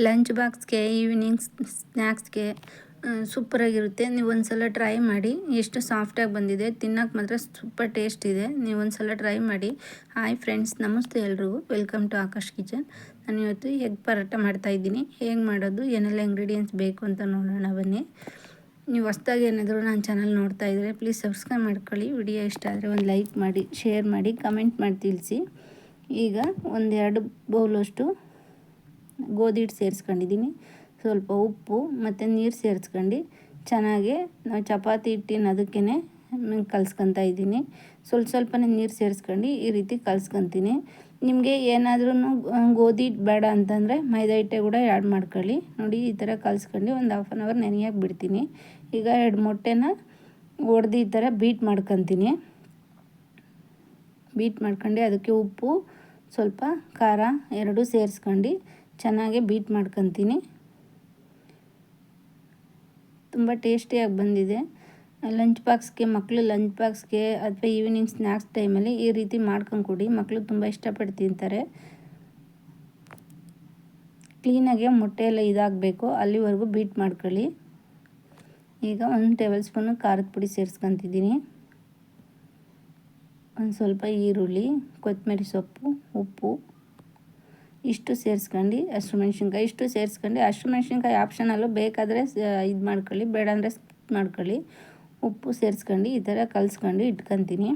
Lunch ಬಾಕ್ಸ್ಗೆ evening ಸ್ನ್ಯಾಕ್ಸ್ಗೆ ಸೂಪರಾಗಿರುತ್ತೆ. ನೀವು ಒಂದ್ಸಲ ಟ್ರೈ ಮಾಡಿ. ಎಷ್ಟು ಸಾಫ್ಟಾಗಿ ಬಂದಿದೆ, ತಿನ್ನೋಕೆ ಮಾತ್ರ ಸೂಪರ್ ಟೇಸ್ಟ್ ಇದೆ. ನೀವು ಒಂದ್ಸಲ ಟ್ರೈ ಮಾಡಿ. ಹಾಯ್ ಫ್ರೆಂಡ್ಸ್, ನಮಸ್ತೆ ಎಲ್ರಿಗೂ. Welcome to Akash kitchen. ನಾನು ಇವತ್ತು ಎಗ್ ಪರೋಟ ಮಾಡ್ತಾಯಿದ್ದೀನಿ. ಹೇಗೆ ಮಾಡೋದು, ಏನೆಲ್ಲ ಇಂಗ್ರೀಡಿಯೆಂಟ್ಸ್ ಬೇಕು ಅಂತ ನೋಡೋಣ ಬನ್ನಿ. ನೀವು ಹೊಸ್ದಾಗಿ ಏನಾದರೂ ನನ್ನ ಚಾನಲ್ ನೋಡ್ತಾ ಇದ್ದರೆ ಪ್ಲೀಸ್ ಸಬ್ಸ್ಕ್ರೈಬ್ ಮಾಡ್ಕೊಳ್ಳಿ. ವಿಡಿಯೋ ಇಷ್ಟ ಆದರೆ ಒಂದು ಲೈಕ್ ಮಾಡಿ, ಶೇರ್ ಮಾಡಿ, ಕಮೆಂಟ್ ಮಾಡಿ ತಿಳಿಸಿ. ಈಗ 1-2 ಬೌಲಷ್ಟು ಗೋಧಿ ಹಿಟ್ಟು ಸೇರಿಸ್ಕೊಂಡಿದ್ದೀನಿ. ಸ್ವಲ್ಪ ಉಪ್ಪು ಮತ್ತು ನೀರು ಸೇರಿಸ್ಕೊಂಡು ಚೆನ್ನಾಗಿ ನಾವು ಚಪಾತಿ ಹಿಟ್ಟಿನ ಅದಕ್ಕೇ ಕಲಿಸ್ಕೊತಾ ಇದ್ದೀನಿ. ಸ್ವಲ್ಪನೇ ನೀರು ಸೇರಿಸ್ಕೊಂಡು ಈ ರೀತಿ ಕಲಿಸ್ಕೊತೀನಿ. ನಿಮಗೆ ಏನಾದ್ರೂ ಗೋಧಿ ಹಿಟ್ಟು ಬೇಡ ಅಂತಂದರೆ ಮೈದಾ ಹಿಟ್ಟೆ ಕೂಡ ಆ್ಯಡ್ ಮಾಡ್ಕೊಳ್ಳಿ. ನೋಡಿ, ಈ ಥರ ಕಲಿಸ್ಕೊಂಡು ಒಂದು 1/2 an hour ನೆನೆಯೋಕೆ ಬಿಡ್ತೀನಿ. ಈಗ 2 ಮೊಟ್ಟೆನ ಒಡೆದು ಈ ಥರ ಬೀಟ್ ಮಾಡ್ಕೊತೀನಿ. ಬೀಟ್ ಮಾಡ್ಕೊಂಡು ಅದಕ್ಕೆ ಉಪ್ಪು, ಸ್ವಲ್ಪ ಖಾರ ಎರಡೂ ಸೇರಿಸ್ಕೊಂಡು ಚೆನ್ನಾಗಿ ಬೀಟ್ ಮಾಡ್ಕೊತೀನಿ. ತುಂಬ ಟೇಸ್ಟಿಯಾಗಿ ಬಂದಿದೆ. ಲಂಚ್ ಬಾಕ್ಸ್ಗೆ, ಮಕ್ಕಳು ಲಂಚ್ ಬಾಕ್ಸ್ಗೆ ಅಥವಾ ಈವ್ನಿಂಗ್ ಸ್ನ್ಯಾಕ್ಸ್ ಟೈಮಲ್ಲಿ ಈ ರೀತಿ ಮಾಡ್ಕೊಂಡು ಕೊಡಿ. ಮಕ್ಕಳು ತುಂಬ ಇಷ್ಟಪಟ್ಟು ತಿಂತಾರೆ. ಕ್ಲೀನಾಗೆ ಮೊಟ್ಟೆ ಎಲ್ಲ ಇದಾಗಬೇಕು, ಅಲ್ಲಿವರೆಗೂ ಬೀಟ್ ಮಾಡ್ಕೊಳ್ಳಿ. ಈಗ 1 ಟೇಬಲ್ ಸ್ಪೂನು ಖಾರದ ಪುಡಿ ಸೇರಿಸ್ಕೊತಿದ್ದೀನಿ. ಒಂದು ಸ್ವಲ್ಪ ಈರುಳ್ಳಿ, ಕೊತ್ತಂಬರಿ ಸೊಪ್ಪು, ಉಪ್ಪು ಇಷ್ಟು ಸೇರಿಸ್ಕೊಂಡು, ಹಸಿಮೆಣ್ಸಿನ್ಕಾಯಿ ಇಷ್ಟು ಸೇರಿಸ್ಕೊಂಡು, ಹಸಿಮೆಣ್ಸಿನ್ಕಾಯಿ ಆಪ್ಷನಲ್ಲು, ಬೇಕಾದರೆ ಇದು ಮಾಡ್ಕೊಳ್ಳಿ, ಬೇಡ ಅಂದರೆ ಸ್ಕಿಪ್ ಮಾಡ್ಕೊಳ್ಳಿ. ಉಪ್ಪು ಸೇರಿಸ್ಕೊಂಡು ಈ ಥರ ಕಲಿಸ್ಕೊಂಡು ಇಟ್ಕೊತೀನಿ.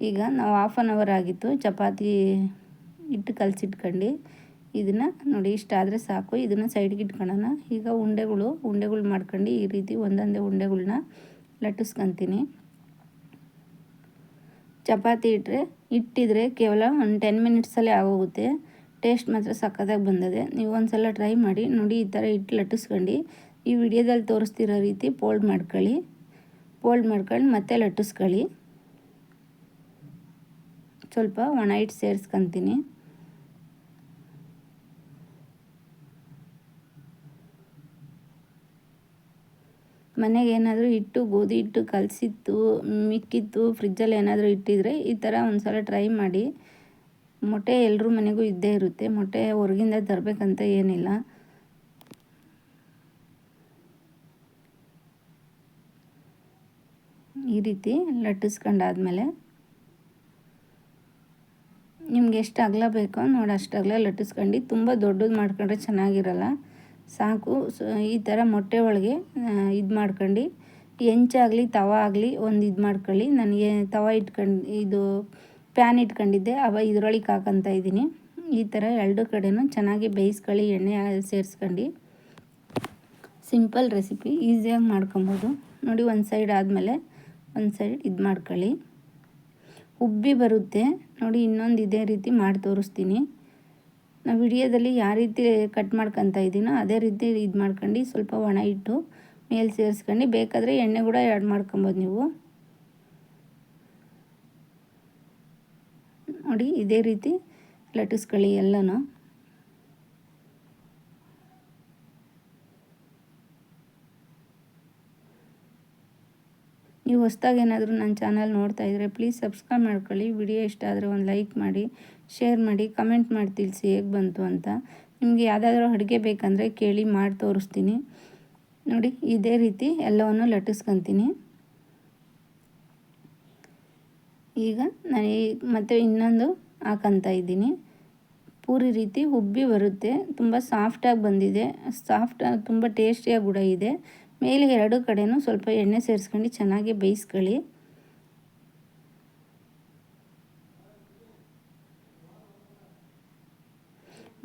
ಈಗ ನಾವು 1/2 an hour ಆಗಿತ್ತು ಚಪಾತಿ ಹಿಟ್ಟು ಕಲಸಿಟ್ಕೊಂಡು. ಇದನ್ನು ನೋಡಿ, ಇಷ್ಟ ಆದರೆ ಸಾಕು. ಇದನ್ನು ಸೈಡ್ಗೆ ಇಟ್ಕೊಳ್ಳೋಣ. ಈಗ ಉಂಡೆಗಳು ಮಾಡ್ಕೊಂಡು ಈ ರೀತಿ ಒಂದೊಂದೇ ಉಂಡೆಗಳನ್ನ ಲಟ್ಟಿಸ್ಕೊತೀನಿ. ಚಪಾತಿ ಇಟ್ಟಿದ್ರೆ ಕೇವಲ ಒಂದು 10 ಮಿನಿಟ್ಸಲ್ಲೇ ಆಗೋಗುತ್ತೆ. ಟೇಸ್ಟ್ ಮಾತ್ರ ಸಕ್ಕತ್ತಾಗಿ ಬಂದಿದೆ. ನೀವು ಒಂದ್ಸಲ ಟ್ರೈ ಮಾಡಿ. ನೋಡಿ, ಈ ಥರ ಹಿಟ್ಟು ಲಟ್ಟಿಸ್ಕೊಂಡು ಈ ವಿಡಿಯೋದಲ್ಲಿ ತೋರಿಸ್ತಿರೋ ರೀತಿ ಫೋಲ್ಡ್ ಮಾಡ್ಕೊಂಡು ಮತ್ತೆ ಲಟ್ಟಿಸ್ಕೊಳ್ಳಿ. ಸ್ವಲ್ಪ ಒಣ ಹಿಟ್ಟು ಸೇರಿಸ್ಕೊತೀನಿ. ಮನೆಗೆ ಏನಾದರೂ ಹಿಟ್ಟು, ಗೋಧಿ ಹಿಟ್ಟು ಕಲಸಿತ್ತು ಮಿಕ್ಕಿತ್ತು, ಫ್ರಿಜ್ಜಲ್ಲಿ ಏನಾದರೂ ಇಟ್ಟಿದ್ರೆ ಈ ಥರ ಒಂದ್ಸಲ ಟ್ರೈ ಮಾಡಿ. ಮೊಟ್ಟೆ ಎಲ್ಲರ ಮನೆಗೂ ಇದ್ದೇ ಇರುತ್ತೆ. ಮೊಟ್ಟೆ ಹೊರಗಿಂದ ತರಬೇಕಂತ ಏನಿಲ್ಲ. ಈ ರೀತಿ ಲಟ್ಟಿಸ್ಕೊಂಡಾದ್ಮೇಲೆ ನಿಮ್ಗೆ ಎಷ್ಟು ಅಗಲ ಬೇಕೋ ನೋಡಿ ಅಷ್ಟು ಅಗಲ ಲಟ್ಟಿಸ್ಕೊಂಡು, ತುಂಬ ದೊಡ್ಡದು ಮಾಡ್ಕೊಂಡ್ರೆ ಚೆನ್ನಾಗಿರಲ್ಲ. ಸಾಕು. ಈ ಥರ ಮೊಟ್ಟೆ ಒಳಗೆ ಇದು ಮಾಡ್ಕೊಂಡು, ಹೆಂಚಾಗಲಿ ತವಾ ಆಗಲಿ ಒಂದು ಇದು ಮಾಡ್ಕೊಳ್ಳಿ. ನನಗೆ ತವಾ ಇದು ಪ್ಯಾನ್ ಇಟ್ಕೊಂಡಿದ್ದೆ, ಇದರೊಳಗೆ ಹಾಕೊತಾ ಇದ್ದೀನಿ. ಈ ಥರ 2 ಕಡೆನೂ ಚೆನ್ನಾಗಿ ಬೇಯಿಸ್ಕೊಳ್ಳಿ, ಎಣ್ಣೆ ಸೇರಿಸ್ಕೊಂಡು. ಸಿಂಪಲ್ ರೆಸಿಪಿ, ಈಸಿಯಾಗಿ ಮಾಡ್ಕೊಬೋದು. ನೋಡಿ, ಒಂದು ಸೈಡ್ ಆದಮೇಲೆ ಒಂದು ಸೈಡ್ ಇದು ಮಾಡ್ಕೊಳ್ಳಿ. ಉಬ್ಬಿ ಬರುತ್ತೆ ನೋಡಿ. ಇನ್ನೊಂದು ಇದೇ ರೀತಿ ಮಾಡಿ ತೋರಿಸ್ತೀನಿ. ನಾವು ವಿಡಿಯೋದಲ್ಲಿ ಯಾವ ರೀತಿ ಕಟ್ ಮಾಡ್ಕೊತಾ ಇದ್ದೀನೋ ಅದೇ ರೀತಿ ಇದು ಮಾಡ್ಕೊಂಡು ಸ್ವಲ್ಪ ಒಣ ಹಿಟ್ಟು ಮೇಲೆ ಸೇರಿಸ್ಕೊಂಡು, ಬೇಕಾದರೆ ಎಣ್ಣೆ ಕೂಡ ಆ್ಯಡ್ ಮಾಡ್ಕೊಬೋದು ನೀವು. ನೋಡಿ, ಇದೇ ರೀತಿ ಲಟ್ಟಿಸ್ಕೊಳ್ಳಿ ಎಲ್ಲನೂ. ನೀವು ಹೊಸ್ದಾಗಿ ಏನಾದರೂ ನನ್ನ ಚಾನಲ್ ನೋಡ್ತಾ ಇದ್ದರೆ ಪ್ಲೀಸ್ ಸಬ್ಸ್ಕ್ರೈಬ್ ಮಾಡ್ಕೊಳ್ಳಿ. ವಿಡಿಯೋ ಇಷ್ಟ ಆದರೆ ಒಂದು ಲೈಕ್ ಮಾಡಿ, ಶೇರ್ ಮಾಡಿ, ಕಮೆಂಟ್ ಮಾಡಿ ತಿಳಿಸಿ ಹೇಗೆ ಬಂತು ಅಂತ. ನಿಮಗೆ ಯಾವುದಾದ್ರೂ ಅಡುಗೆ ಬೇಕಂದರೆ ಕೇಳಿ, ಮಾಡಿ ತೋರಿಸ್ತೀನಿ. ನೋಡಿ, ಇದೇ ರೀತಿ ಎಲ್ಲವನ್ನು ಲಟ್ಟಿಸ್ಕೊತೀನಿ. ಈಗ ನಾನು ಮತ್ತೆ ಇನ್ನೊಂದು ಹಾಕೊತಾ ಇದ್ದೀನಿ. ಪೂರಿ ರೀತಿ ಉಬ್ಬಿ ಬರುತ್ತೆ. ತುಂಬ ಸಾಫ್ಟಾಗಿ ಬಂದಿದೆ. ತುಂಬ ಟೇಸ್ಟಿಯಾಗಿ ಕೂಡ ಇದೆ. ಮೇಲೆ 2 ಕಡೆನೂ ಸ್ವಲ್ಪ ಎಣ್ಣೆ ಸೇರಿಸ್ಕೊಂಡು ಚೆನ್ನಾಗಿ ಬೇಯಿಸ್ಕೊಳ್ಳಿ.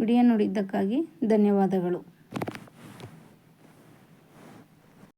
ವಿಡಿಯೋ ನೋಡಿದ್ದಕ್ಕಾಗಿ ಧನ್ಯವಾದಗಳು.